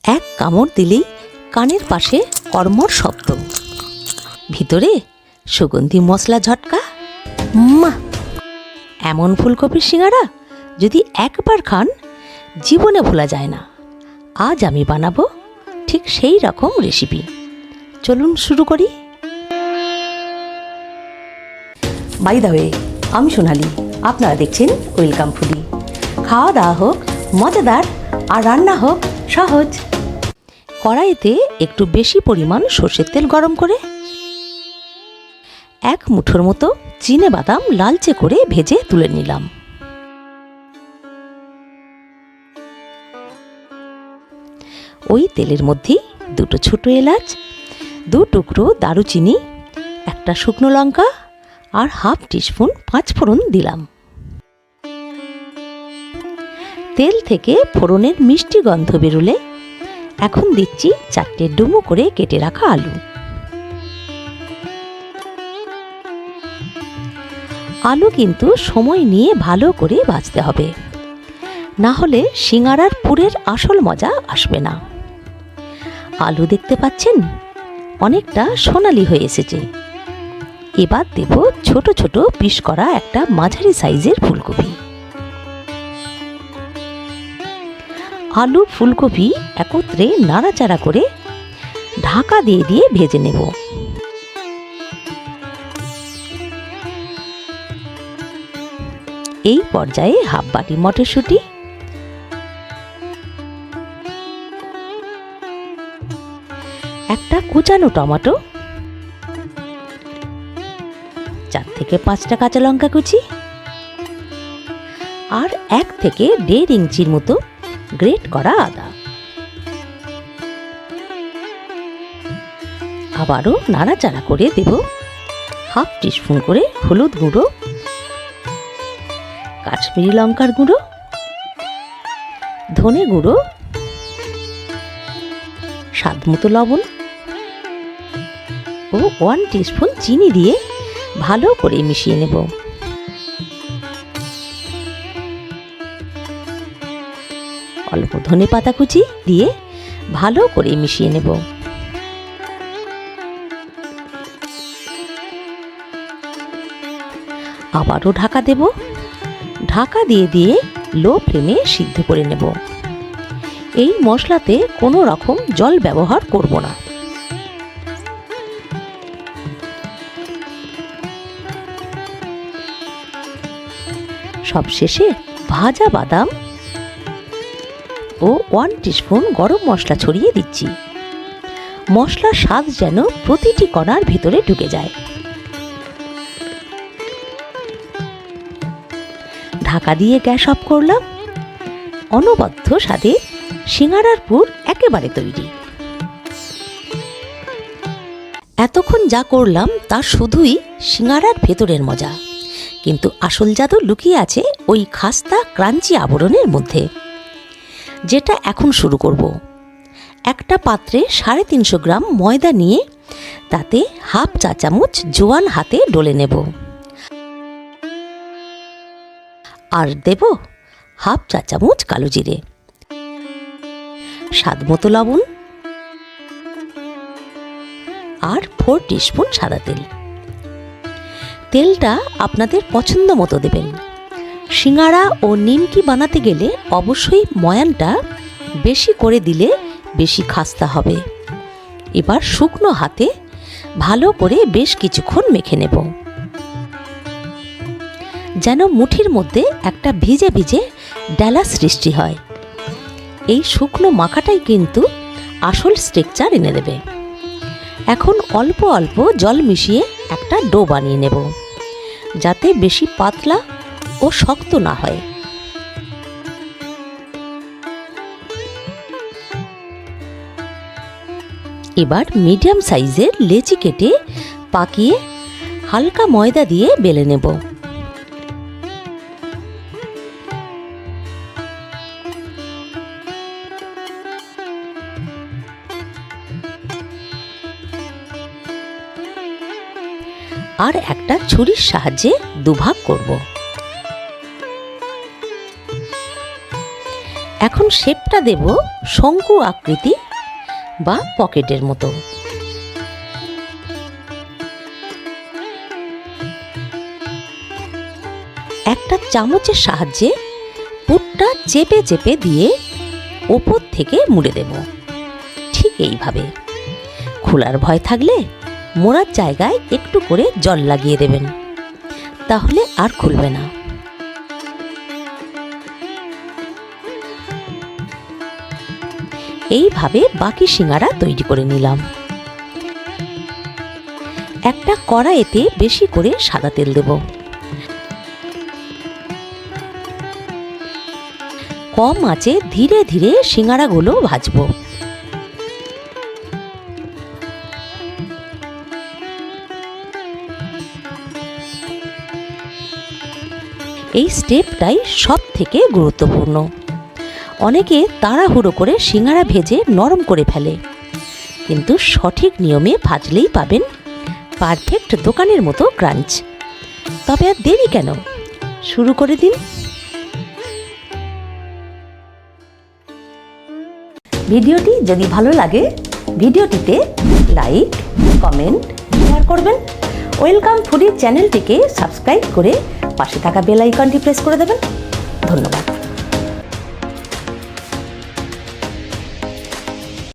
এক কামড় দিলেই কানের পাশে কর্মর শব্দ, ভিতরে সুগন্ধি মশলা ঝটকা। মা, এমন ফুলকপির সিঙ্গারা যদি একবার খান জীবনে ভোলা যায় না। আজ আমি বানাবো ঠিক সেই রকম রেসিপি। চলুন শুরু করি। বাই দ্য ওয়ে, আমি সোনালি, আপনারা দেখছেন ওয়েলকাম ফুডি। খাওয়া দাওয়া হোক মজাদার আর রান্না হোক সহজ। কড়াইতে একটু বেশি পরিমাণ সর্ষের তেল গরম করে এক মুঠোর মতো চিনে বাদাম লালচে করে ভেজে তুলে নিলাম। ওই তেলের মধ্যেই দুটো ছোট এলাচ, দু টুকরো দারুচিনি, একটা শুকনো লঙ্কা আর হাফ টিস্পুন পাঁচফোড়ন দিলাম। তেল থেকে ফোড়নের মিষ্টি গন্ধ বেরোলে এখন দিচ্ছি 4টে ডুমো করে কেটে রাখা আলু। আলু কিন্তু সময় নিয়ে ভালো করে ভাজতে হবে, না হলে সিঙ্গারার পুরের আসল মজা আসবে না। আলু দেখতে পাচ্ছেন অনেকটা সোনালি হয়ে এসেছে। এবার দেব ছোট ছোট পিস করা একটা মাঝারি সাইজের ফুলকপি। আলু ফুলকপি একত্রে নাড়াচাড়া করে ঢাকা দিয়ে দিয়ে ভেজে নেব। এই পর্যায়ে হাফ বাটি মটরশুঁটি, একটা কুচানো টমেটো, 4 থেকে 5টা কাঁচা লঙ্কা কুচি আর 1 থেকে 1.5 ইঞ্চির মতো গ্রেট করা আদা। আবারও নাড়াচাড়া করে দেব হাফ টিস্পুন করে হলুদ গুঁড়ো, কাশ্মীরি লঙ্কার গুঁড়ো, ধনে গুঁড়ো, স্বাদ মতো লবণ ও 1 টিস্পুন চিনি দিয়ে ভালো করে মিশিয়ে নেব। অল্প ধনে পাতা কুচি দিয়ে ভালো করে মিশিয়ে নেব। আবারও ঢাকা দেব। ঢাকা দিয়ে দিয়ে লো ফ্লেমে সিদ্ধ করে নেব। এই মশলাতে কোনো রকম জল ব্যবহার করব না। সবশেষে ভাজা বাদাম ও 1 টিস্পুন গরম মশলা ছড়িয়ে দিচ্ছি। মশলার স্বাদ যেন প্রতিটি কণার ভেতরে ঢুকে যায়। ঢাকা দিয়ে গ্যাস অফ করলাম। অনবদ্য স্বাদে সিঙ্গারার পুর একেবারে তৈরি। এতক্ষণ যা করলাম তা শুধুই সিঙ্গারার ভেতরের মজা, কিন্তু আসল জাদু লুকিয়ে আছে ওই খাস্তা ক্রাঞ্চি আবরণের মধ্যে, যেটা এখন শুরু করব। একটা পাত্রে 350 গ্রাম ময়দা নিয়ে তাতে হাফ চা চামচ জোয়ান হাতে ডলে নেব আর দেব হাফ চা চামচ কালো জিরে, স্বাদ মতো লবণ আর 4 টিস্পুন সাদা তেল। তেলটা আপনাদের পছন্দ মতো দেবেন। সিঙ্গারা ও নিমকি বানাতে গেলে অবশ্যই ময়ানটা বেশি করে দিলে বেশি খাস্তা হবে। এবার শুকনো হাতে ভালো করে বেশ কিছুক্ষণ মেখে নেব, যেন মুঠির মধ্যে একটা ভিজে ভিজে ডালা সৃষ্টি হয়। এই শুকনো মাখাটাই কিন্তু আসল স্ট্রাকচার এনে দেবে। এখন অল্প অল্প জল মিশিয়ে একটা ডো বানিয়ে নেব, যাতে বেশি পাতলা ও শক্ত না হয়। এবার মিডিয়াম সাইজের লেচি কেটে পাকিয়ে হালকা ময়দা দিয়ে বেলে নেব। আর একটা ছুরির সাহায্যে দুভাগ করব। এখন শেপটা দেব শঙ্কু আকৃতি বা পকেটের মতো। একটা চামচের সাহায্যে পুরটা চেপে চেপে দিয়ে ওপর থেকে মুড়ে দেব। ঠিক এইভাবে। খোলার ভয় থাকলে মোড়ার জায়গায় একটু করে জল লাগিয়ে দেবেন, তাহলে আর খুলবে না। এইভাবে বাকি সিঙ্গারা তৈরি করে নিলাম। একটা কড়াইতে বেশি করে সাদা তেল দেব। কম আঁচে ধীরে ধীরে সিঙ্গারাগুলো ভাজবো। এই স্টেপটাই সব থেকে গুরুত্বপূর্ণ। অনেকে তাড়াহুড়ো করে সিঙ্গারা ভেজে নরম করে ফেলে, কিন্তু সঠিক নিয়মে ভাজলেই পাবেন পারফেক্ট দোকানের মতো ক্রাঞ্চ। তবে আর দেরি কেন, শুরু করে দিন। ভিডিওটি যদি ভালো লাগে ভিডিওটিতে লাইক, কমেন্ট, শেয়ার করবেন। ওয়েলকাম ফুডি চ্যানেলটিকে সাবস্ক্রাইব করে পাশে থাকা বেল আইকনটি প্রেস করে দেবেন। ধন্যবাদ।